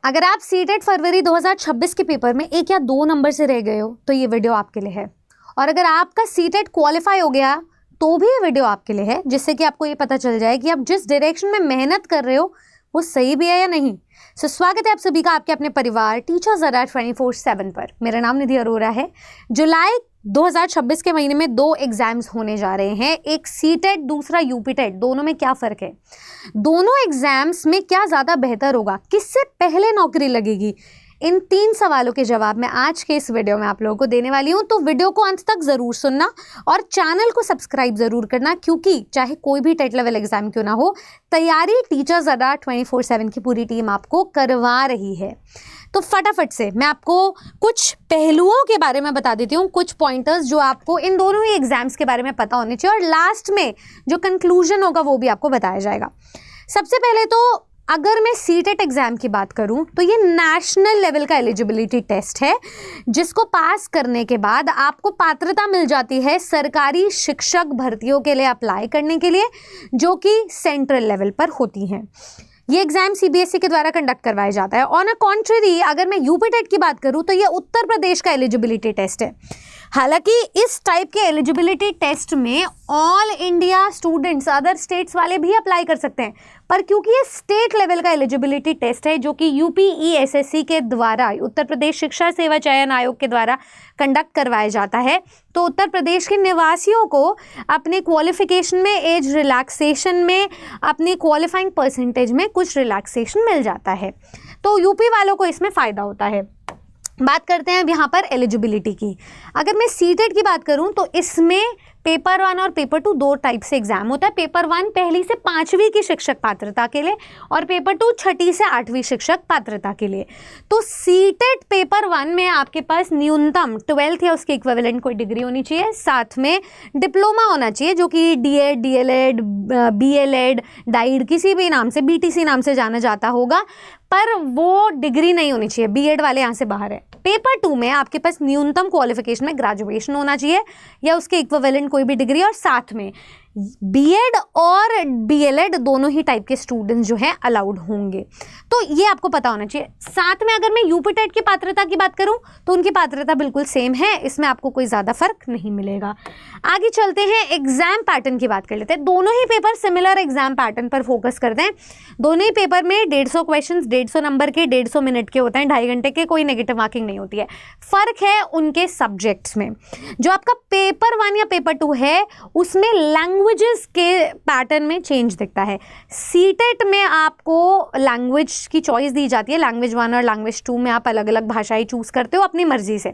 अगर आप सीटेट फरवरी 2026 के पेपर में 1 या 2 नंबर से रह गए हो तो ये वीडियो आपके लिए है। और अगर आपका सीटेट क्वालिफाई हो गया तो भी ये वीडियो आपके लिए है, जिससे कि आपको ये पता चल जाए कि आप जिस डायरेक्शन में मेहनत कर रहे हो वो सही भी है या नहीं। स्वागत है आप सभी का आपके अपने परिवार टीचर्स अड्डा 24/7 पर। मेरा नाम निधि अरोरा है। जुलाई 2026 के महीने में 2 एग्जाम्स होने जा रहे हैं, एक सीटेट दूसरा यूपीटेट। दोनों में क्या फ़र्क है, दोनों एग्जाम्स में क्या ज़्यादा बेहतर होगा, किससे पहले नौकरी लगेगी, इन 3 सवालों के जवाब मैं आज के इस वीडियो में आप लोगों को देने वाली हूं। तो वीडियो को अंत तक ज़रूर सुनना और चैनल को सब्सक्राइब ज़रूर करना, क्योंकि चाहे कोई भी टेट लेवल एग्जाम क्यों ना हो, तैयारी टीचर्स अड्डा 24/7 की पूरी टीम आपको करवा रही है। तो फटाफट से मैं आपको कुछ पहलुओं के बारे में बता देती हूँ, कुछ पॉइंटर्स जो आपको इन दोनों ही एग्जाम्स के बारे में पता होने चाहिए, और लास्ट में जो कंक्लूजन होगा वो भी आपको बताया जाएगा। सबसे पहले तो अगर मैं सीटेट एग्जाम की बात करूं तो ये नेशनल लेवल का एलिजिबिलिटी टेस्ट है, जिसको पास करने के बाद आपको पात्रता मिल जाती है सरकारी शिक्षक भर्तियों के लिए अप्लाई करने के लिए, जो कि सेंट्रल लेवल पर होती हैं। ये एग्जाम सीबीएसई के द्वारा कंडक्ट करवाया जाता है। ऑन अ कॉन्ट्ररी अगर मैं यूपीटेट की बात करूं तो ये उत्तर प्रदेश का एलिजिबिलिटी टेस्ट है। हालांकि इस टाइप के एलिजिबिलिटी टेस्ट में all India students other states वाले भी अप्लाई कर सकते हैं, पर क्योंकि ये स्टेट लेवल का एलिजिबिलिटी टेस्ट है जो कि यूपीईएसएससी के द्वारा, उत्तर प्रदेश शिक्षा सेवा चयन आयोग के द्वारा कंडक्ट करवाया जाता है, तो उत्तर प्रदेश के निवासियों को अपने क्वालिफिकेशन में, एज रिलैक्सेशन में, अपने क्वालिफाइंग परसेंटेज में कुछ रिलैक्सेशन मिल जाता है। तो यूपी वालों को इसमें फ़ायदा होता है। बात करते हैं अब यहाँ पर एलिजिबिलिटी की। अगर मैं सीटेट की बात करूँ तो इसमें पेपर 1 और पेपर 2 2 टाइप से एग्जाम होता है। पेपर 1 पहली से 5वीं की शिक्षक पात्रता के लिए और पेपर 2 छठी से 8वीं शिक्षक पात्रता के लिए। तो सीटेट पेपर 1 में आपके पास न्यूनतम 12th या उसके इक्विवेलेंट कोई डिग्री होनी चाहिए, साथ में डिप्लोमा होना चाहिए जो कि डीएड, डीएलएड, बीएलएड, डाइड, किसी भी नाम से, बीटीसी नाम से जाना जाता होगा, पर वो डिग्री नहीं होनी चाहिए। बीएड वाले यहाँ से बाहर है। पेपर 2 में आपके पास न्यूनतम क्वालिफिकेशन में ग्रेजुएशन होना चाहिए या उसके इक्विवेलेंट कोई भी डिग्री, और साथ में बीएड और डीएलएड दोनों ही टाइप के स्टूडेंट्स जो हैं अलाउड होंगे। तो ये आपको पता होना चाहिए। साथ में अगर मैं यूपीटेट की पात्रता की बात करूं तो उनकी पात्रता बिल्कुल सेम है, इसमें आपको कोई ज़्यादा फर्क नहीं मिलेगा। आगे चलते हैं, एग्जाम पैटर्न की बात कर लेते हैं। दोनों ही पेपर सिमिलर एग्जाम पैटर्न पर फोकस करते हैं। दोनों ही पेपर में 150 क्वेश्चन 150 नंबर के 150 मिनट के होते हैं, 2.5 घंटे के, कोई नेगेटिव मार्किंग नहीं होती है। फ़र्क है उनके सब्जेक्ट्स में। जो आपका पेपर 1 या पेपर 2 है उसमें लैंग्वेजेस के पैटर्न में चेंज दिखता है। सीटेट में आपको लैंग्वेज की चॉइस दी जाती है, लैंग्वेज 1 और लैंग्वेज 2 में आप अलग अलग भाषाएं चूज़ करते हो अपनी मर्जी से।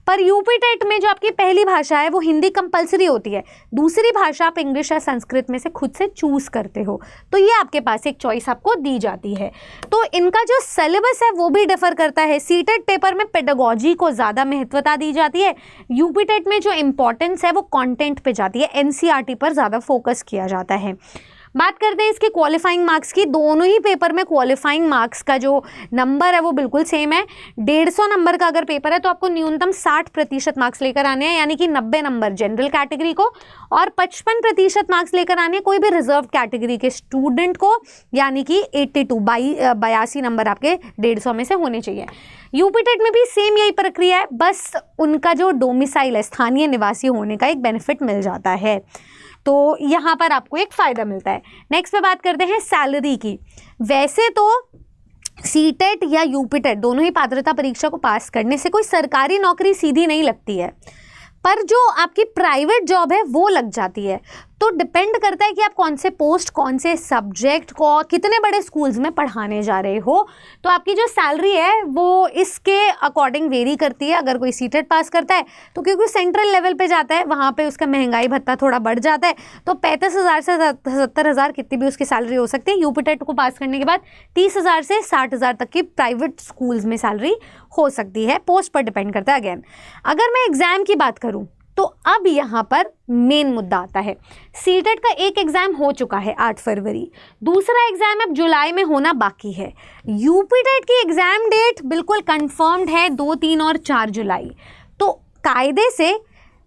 पर यूपीटेट में जो आपकी पहली भाषा है वो हिंदी कंपलसरी होती है, दूसरी भाषा आप इंग्लिश या संस्कृत में से खुद से चूज़ करते हो। तो ये आपके पास एक चॉइस आपको दी जाती है। तो इनका जो सिलेबस है वो भी डिफर करता है। सीटेट पेपर में पेडागोजी को ज़्यादा महत्वता दी जाती है, यूपीटेट में जो इम्पोर्टेंस है वो कंटेंट पे जाती है, एनसीईआरटी पर ज़्यादा फोकस किया जाता है। बात करते हैं इसके क्वालिफाइंग मार्क्स की। दोनों ही पेपर में क्वालिफाइंग मार्क्स का जो नंबर है वो बिल्कुल सेम है। 150 नंबर का अगर पेपर है तो आपको न्यूनतम 60% मार्क्स लेकर आने हैं, यानी कि 90 नंबर जनरल कैटेगरी को और 55% मार्क्स लेकर आने हैं कोई भी रिजर्व कैटेगरी के स्टूडेंट को, यानी कि 82 नंबर आपके 150 में से होने चाहिए। यूपीटेट में भी सेम यही प्रक्रिया है, बस उनका जो डोमिसाइल है, स्थानीय निवासी होने का एक बेनिफिट मिल जाता है, तो यहाँ पर आपको एक फ़ायदा मिलता है। नेक्स्ट पे बात करते हैं सैलरी की। वैसे तो सीटेट या यूपीटेट दोनों ही पात्रता परीक्षा को पास करने से कोई सरकारी नौकरी सीधी नहीं लगती है, पर जो आपकी प्राइवेट जॉब है वो लग जाती है। तो डिपेंड करता है कि आप कौन से पोस्ट, कौन से सब्जेक्ट को कितने बड़े स्कूल्स में पढ़ाने जा रहे हो, तो आपकी जो सैलरी है वो इसके अकॉर्डिंग वेरी करती है। अगर कोई सीटेट पास करता है तो क्योंकि सेंट्रल लेवल पे जाता है, वहाँ पे उसका महंगाई भत्ता थोड़ा बढ़ जाता है, तो 35,000 से 70,000 कितनी भी उसकी सैलरी हो सकती है। यूपीटेट को पास करने के बाद 30,000 से 60,000 तक की प्राइवेट स्कूल्स में सैलरी हो सकती है, पोस्ट पर डिपेंड करता है। अगेन अगर मैं एग्जाम की बात करूँ तो अब यहाँ पर मेन मुद्दा आता है। सीटेट का एक एग्जाम हो चुका है 8 फरवरी, दूसरा एग्जाम अब जुलाई में होना बाकी है। यूपीटेट की एग्जाम डेट बिल्कुल कंफर्म्ड है 2, 3 और 4 जुलाई। तो कायदे से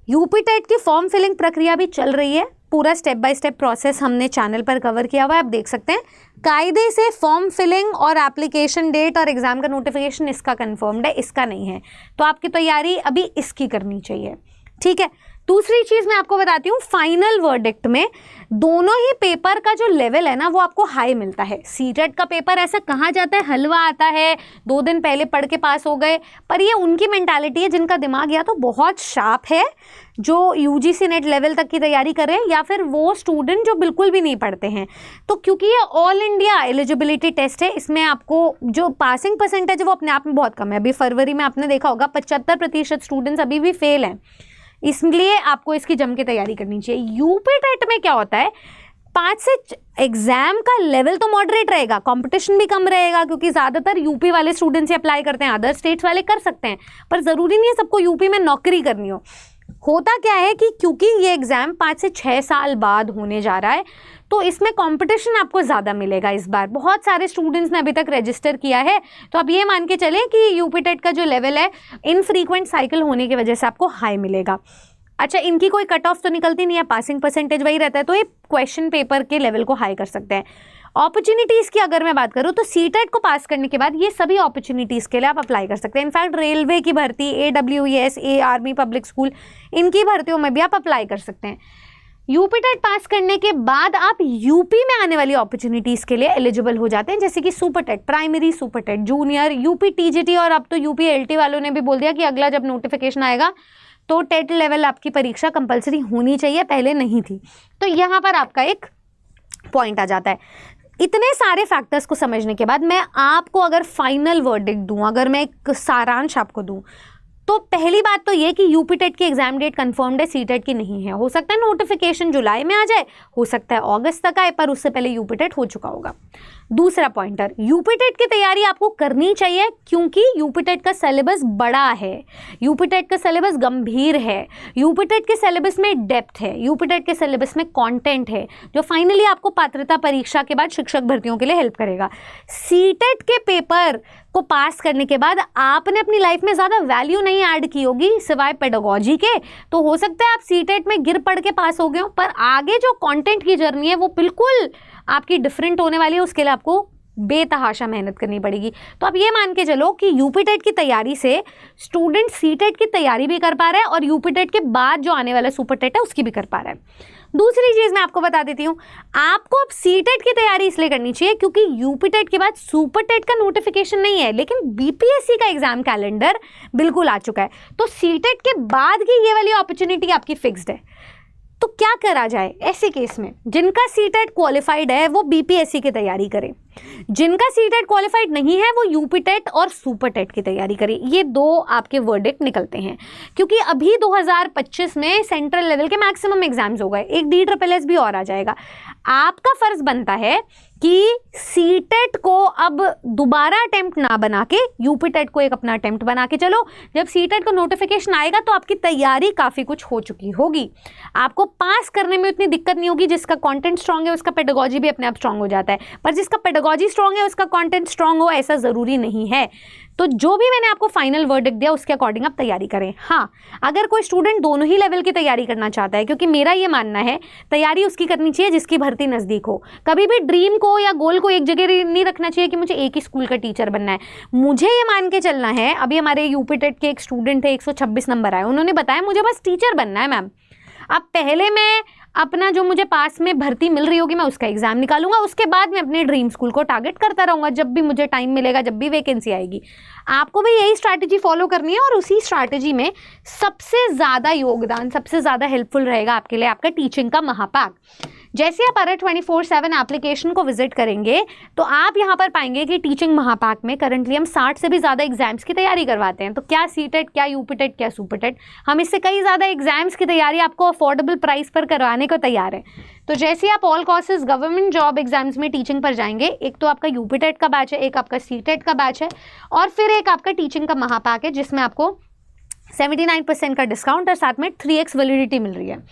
यूपीटेट की फॉर्म फिलिंग प्रक्रिया भी चल रही है, पूरा स्टेप बाय स्टेप प्रोसेस हमने चैनल पर कवर किया हुआ है, आप देख सकते हैं। कायदे से फॉर्म फिलिंग और एप्लीकेशन डेट और एग्जाम का नोटिफिकेशन इसका कंफर्म्ड है, इसका नहीं है, तो आपकी तैयारी अभी इसकी करनी चाहिए, ठीक है। दूसरी चीज मैं आपको बताती हूँ, फाइनल वर्डिक्ट में दोनों ही पेपर का जो लेवल है ना वो आपको हाई मिलता है। सीटेट का पेपर ऐसा कहा जाता है हलवा आता है, 2 दिन पहले पढ़ के पास हो गए, पर ये उनकी मेंटालिटी है जिनका दिमाग या तो बहुत शार्प है, जो यूजीसी नेट लेवल तक की तैयारी कर रहे हैं, या फिर वो स्टूडेंट जो बिल्कुल भी नहीं पढ़ते हैं। तो क्योंकि ये ऑल इंडिया एलिजिबिलिटी टेस्ट है, इसमें आपको जो पासिंग परसेंटेज है वो अपने आप में बहुत कम है। अभी फरवरी में आपने देखा होगा 75% स्टूडेंट्स अभी भी फेल हैं, इसलिए आपको इसकी जम के तैयारी करनी चाहिए। यूपी टेट में क्या होता है, 5 से एग्जाम का लेवल तो मॉडरेट रहेगा, कंपटीशन भी कम रहेगा, क्योंकि ज़्यादातर यूपी वाले स्टूडेंट्स ही अप्लाई करते हैं, अदर स्टेट्स वाले कर सकते हैं, पर ज़रूरी नहीं है सबको यूपी में नौकरी करनी हो। होता क्या है कि क्योंकि ये एग्ज़ाम 5 से 6 साल बाद होने जा रहा है, तो इसमें कंपटीशन आपको ज़्यादा मिलेगा। इस बार बहुत सारे स्टूडेंट्स ने अभी तक रजिस्टर किया है, तो आप ये मान के चलें कि यूपी टेट का जो लेवल है इनफ्रीक्वेंट साइकिल होने की वजह से आपको हाई मिलेगा। अच्छा, इनकी कोई कट ऑफ तो निकलती नहीं है, पासिंग परसेंटेज वही रहता है, तो ये क्वेश्चन पेपर के लेवल को हाई कर सकते हैं। अपॉर्चुनिटीज़ की अगर मैं बात करूँ तो सीटेट को पास करने के बाद ये सभी अपॉर्चुनिटीज़ के लिए आप अप्लाई कर सकते हैं। इनफैक्ट रेलवे की भर्ती, AWS, आर्मी पब्लिक स्कूल, इनकी भर्तियों में भी आप अप्लाई कर सकते हैं। यूपी टेट पास करने के बाद आप यूपी में आने वाली अपॉर्चुनिटीज़ के लिए एलिजिबल हो जाते हैं, जैसे कि super TET primary, super TET junior, UP TGT, और अब तो यूपी LT वालों ने भी बोल दिया कि अगला जब नोटिफिकेशन आएगा तो टेट लेवल आपकी परीक्षा कंपलसरी होनी चाहिए, पहले नहीं थी। तो यहाँ पर आपका एक पॉइंट आ जाता है। इतने सारे फैक्टर्स को समझने के बाद मैं आपको अगर फाइनल वर्डिक्ट दूं, अगर मैं एक सारांश आपको दूं, तो पहली बात तो ये कि यूपी टेट की एग्जाम डेट कंफर्म्ड है, सीटेट की नहीं है। हो सकता है नोटिफिकेशन जुलाई में आ जाए, हो सकता है अगस्त तक आए, पर उससे पहले यूपी टेट हो चुका होगा। दूसरा पॉइंटर, यूपी टेट की तैयारी आपको करनी चाहिए, क्योंकि यूपी टेट का सिलेबस बड़ा है, यूपी टेट का सिलेबस गंभीर है, यूपी टेट के सिलेबस में डेप्थ है, यूपी टेट के सिलेबस में कंटेंट है, जो फाइनली आपको पात्रता परीक्षा के बाद शिक्षक भर्तियों के लिए हेल्प करेगा। सीटेट के पेपर को पास करने के बाद आपने अपनी लाइफ में ज़्यादा वैल्यू नहीं ऐड की होगी सिवाय पेडागोजी के, तो हो सकता है आप सीटेट में गिर पड़ के पास हो गए हो, पर आगे जो कंटेंट की जर्नी है वो बिल्कुल आपकी डिफरेंट होने वाली है, उसके लिए आपको बेतहाशा मेहनत करनी पड़ेगी। तो आप ये मान के चलो कि यूपी टेट की तैयारी से स्टूडेंट सीटेट की तैयारी भी कर पा रहा है, और यूपी टेट के बाद जो आने वाला सुपर टेट है उसकी भी कर पा रहा है। दूसरी चीज़ मैं आपको बता देती हूँ, आपको अब सीटेट की तैयारी इसलिए करनी चाहिए क्योंकि यूपी टेट के बाद सुपर टेट का नोटिफिकेशन नहीं है, लेकिन बीपीएससी का एग्जाम कैलेंडर बिल्कुल आ चुका है। तो सीटेट के बाद की ये वाली अपॉर्चुनिटी आपकी फिक्स्ड है। तो क्या करा जाए ऐसे केस में? जिनका सीटेट क्वालिफाइड है वो बीपीएससी की तैयारी करें, जिनका सीटेट क्वालिफाइड नहीं है वो यूपी टेट और सुपर टेट की तैयारी करें। ये दो आपके वर्डिक्ट निकलते हैं, क्योंकि अभी 2025 में सेंट्रल लेवल के मैक्सिमम एग्जाम्स हो गए, एक DSSS भी और आ जाएगा। आपका फर्ज बनता है कि सीटेट को अब दोबारा अटेम्प्ट ना बना के यूपी टेट को एक अपना अटेम्प्ट बना के चलो। जब सीटेट का नोटिफिकेशन आएगा तो आपकी तैयारी काफ़ी कुछ हो चुकी होगी, आपको पास करने में उतनी दिक्कत नहीं होगी। जिसका कंटेंट स्ट्रांग है उसका पेडागोजी भी अपने आप स्ट्रांग हो जाता है, पर जिसका पेडागोजी स्ट्रांग है उसका कंटेंट स्ट्रांग हो ऐसा ज़रूरी नहीं है। तो जो भी मैंने आपको फाइनल वर्डिक्ट दिया उसके अकॉर्डिंग आप तैयारी करें। हाँ, अगर कोई स्टूडेंट दोनों ही लेवल की तैयारी करना चाहता है, क्योंकि मेरा ये मानना है तैयारी उसकी करनी चाहिए जिसकी भर्ती नज़दीक हो। कभी भी ड्रीम को या गोल को एक जगह नहीं रखना चाहिए कि मुझे एक ही स्कूल का टीचर बनना है। मुझे ये मान के चलना है, अभी हमारे यूपी टेट के एक स्टूडेंट थे, 126 नंबर आए, उन्होंने बताया मुझे बस टीचर बनना है मैम। अब पहले मैं अपना जो मुझे पास में भर्ती मिल रही होगी मैं उसका एग्जाम निकालूंगा, उसके बाद मैं अपने ड्रीम स्कूल को टारगेट करता रहूँगा जब भी मुझे टाइम मिलेगा, जब भी वैकेंसी आएगी। आपको भी यही स्ट्रैटेजी फॉलो करनी है, और उसी स्ट्रैटेजी में सबसे ज़्यादा योगदान, सबसे ज़्यादा हेल्पफुल रहेगा आपके लिए आपका टीचिंग का महापाक। जैसे आप अरे 24/7 एप्लीकेशन को विजिट करेंगे तो आप यहाँ पर पाएंगे कि टीचिंग महापाक में करंटली हम 60 से भी ज़्यादा एग्जाम्स की तैयारी करवाते हैं। तो क्या सीटेट, क्या यूपी टेट, क्या सुपर टेट, हम इससे कई ज़्यादा एग्जाम्स की तैयारी आपको अफोर्डेबल प्राइस पर करवाने को तैयार है। तो जैसे आप all courses government job exams में टीचिंग पर जाएंगे, एक तो आपका यूपी टेट का बैच है, एक आपका सीटेट का बैच है, और फिर एक आपका टीचिंग का महापाक है जिसमें आपको 79% का डिस्काउंट और साथ में 3x वैलिडिटी मिल रही है।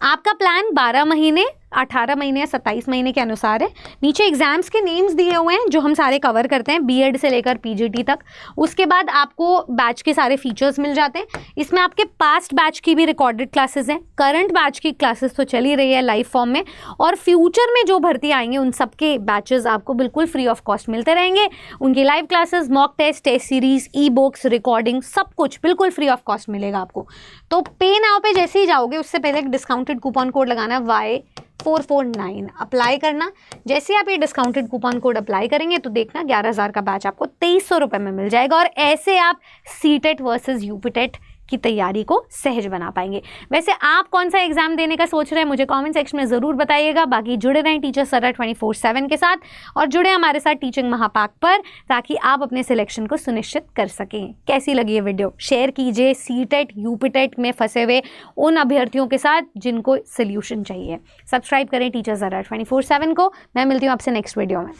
आपका प्लान 12 महीने 18 महीने या 27 महीने के अनुसार है। नीचे एग्जाम्स के नेम्स दिए हुए हैं जो हम सारे कवर करते हैं, बीएड से लेकर पीजीटी तक। उसके बाद आपको बैच के सारे फीचर्स मिल जाते हैं। इसमें आपके पास्ट बैच की भी रिकॉर्डेड क्लासेस हैं, करंट बैच की क्लासेस तो चल ही रही है लाइव फॉर्म में, और फ्यूचर में जो भर्ती आएंगे उन सबके बैचेस आपको बिल्कुल फ्री ऑफ कॉस्ट मिलते रहेंगे। उनकी live classes, mock test, test series, e books, recording, सब कुछ बिल्कुल फ्री ऑफ कॉस्ट मिलेगा आपको। तो पे नाउ पे जैसे ही जाओगे उससे पहले एक डिस्काउंटेड कूपन कोड लगाना Y449, अप्लाई करना। जैसे आप ये डिस्काउंटेड कूपन कोड अप्लाई करेंगे तो देखना 11,000 का बैच आपको 2300 रुपये में मिल जाएगा, और ऐसे आप सीटेट वर्सेस यूपीटेट की तैयारी को सहज बना पाएंगे। वैसे आप कौन सा एग्जाम देने का सोच रहे हैं मुझे कमेंट सेक्शन में ज़रूर बताइएगा। बाकी जुड़े रहें टीचर सर्रा 24/7 के साथ, और जुड़े हमारे साथ टीचिंग महापाक पर, ताकि आप अपने सिलेक्शन को सुनिश्चित कर सकें। कैसी लगी ये वीडियो शेयर कीजिए सीटेट यूपीटेट में फंसे हुए उन अभ्यर्थियों के साथ जिनको सोल्यूशन चाहिए। सब्सक्राइब करें टीचर सर्रा 24/7 को। मैं मिलती हूँ आपसे नेक्स्ट वीडियो में।